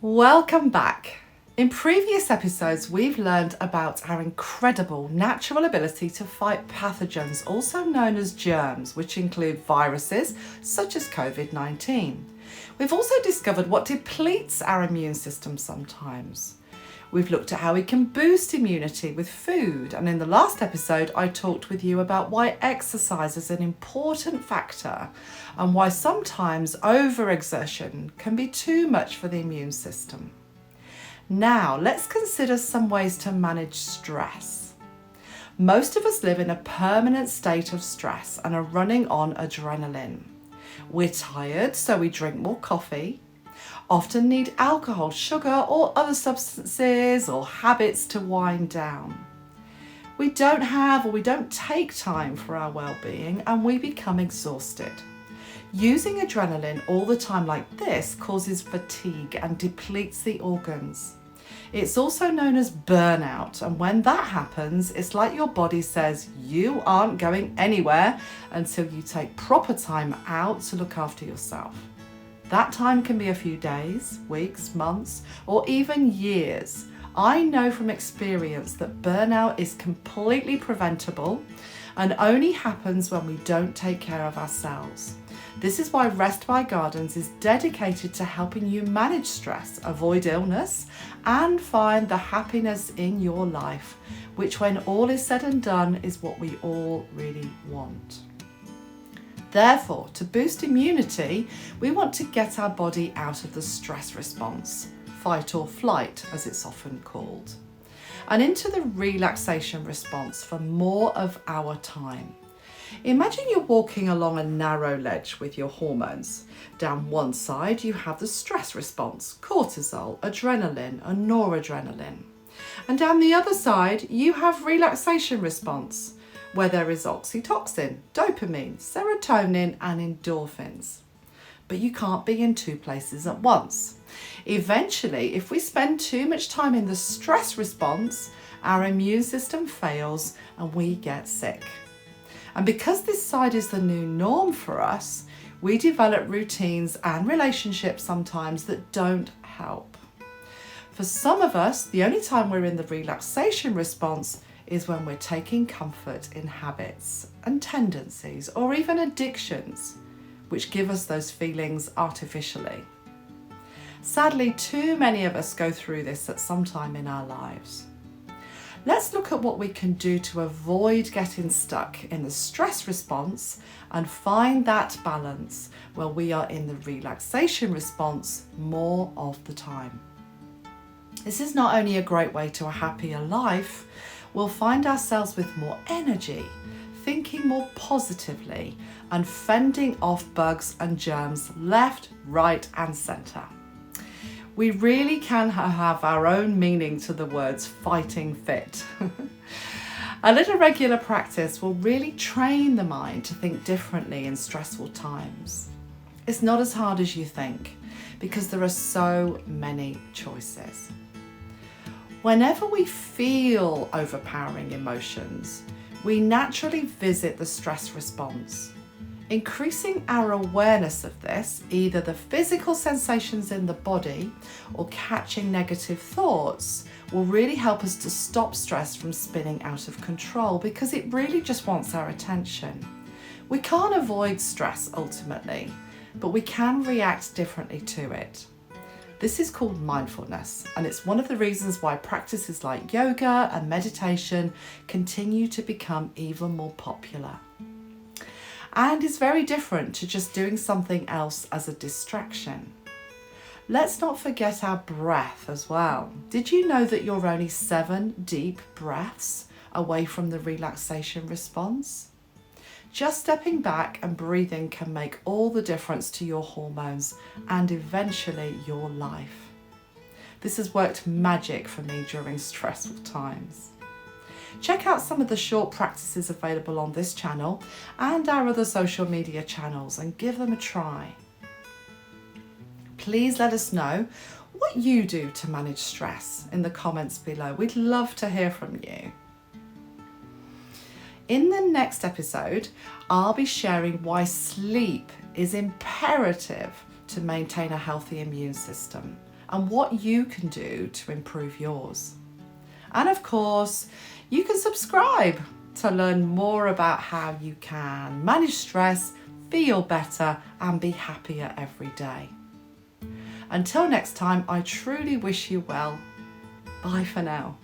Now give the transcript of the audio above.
Welcome back. In previous episodes, we've learned about our incredible natural ability to fight pathogens, also known as germs, which include viruses such as COVID-19. We've also discovered what depletes our immune system sometimes. We've looked at how we can boost immunity with food, and in the last episode I talked with you about why exercise is an important factor and why sometimes overexertion can be too much for the immune system. Now let's consider some ways to manage stress. Most of us live in a permanent state of stress and are running on adrenaline. We're tired, so we drink more coffee, often need alcohol, sugar or other substances or habits to wind down. We don't take time for our well-being and we become exhausted. Using adrenaline all the time like this causes fatigue and depletes the organs. It's also known as burnout, and when that happens, it's like your body says you aren't going anywhere until you take proper time out to look after yourself. That time can be a few days, weeks, months, or even years. I know from experience that burnout is completely preventable and only happens when we don't take care of ourselves. This is why Rest by Gardens is dedicated to helping you manage stress, avoid illness, and find the happiness in your life, which when all is said and done is what we all really want. Therefore, to boost immunity, we want to get our body out of the stress response, fight or flight as it's often called, and into the relaxation response for more of our time. Imagine you're walking along a narrow ledge with your hormones. Down one side you have the stress response, cortisol, adrenaline and noradrenaline. And down the other side you have relaxation response, where there is oxytocin, dopamine, serotonin and endorphins. But you can't be in two places at once. Eventually, if we spend too much time in the stress response, our immune system fails and we get sick. And because this side is the new norm for us, we develop routines and relationships sometimes that don't help. For some of us, the only time we're in the relaxation response is when we're taking comfort in habits and tendencies or even addictions, which give us those feelings artificially. Sadly, too many of us go through this at some time in our lives. Let's look at what we can do to avoid getting stuck in the stress response and find that balance where we are in the relaxation response more of the time. This is not only a great way to a happier life, we'll find ourselves with more energy, thinking more positively, and fending off bugs and germs left, right, and centre. We really can have our own meaning to the words fighting fit. A little regular practice will really train the mind to think differently in stressful times. It's not as hard as you think because there are so many choices. Whenever we feel overpowering emotions, we naturally visit the stress response. Increasing our awareness of this, either the physical sensations in the body or catching negative thoughts, will really help us to stop stress from spinning out of control because it really just wants our attention. We can't avoid stress ultimately, but we can react differently to it. This is called mindfulness, and it's one of the reasons why practices like yoga and meditation continue to become even more popular. And is very different to just doing something else as a distraction. Let's not forget our breath as well. Did you know that you're only 7 deep breaths away from the relaxation response? Just stepping back and breathing can make all the difference to your hormones and eventually your life. This has worked magic for me during stressful times. Check out some of the short practices available on this channel and our other social media channels and give them a try. Please let us know what you do to manage stress in the comments below. We'd love to hear from you. In the next episode, I'll be sharing why sleep is imperative to maintain a healthy immune system and what you can do to improve yours. And of course, you can subscribe to learn more about how you can manage stress, feel better, and be happier every day. Until next time, I truly wish you well. Bye for now.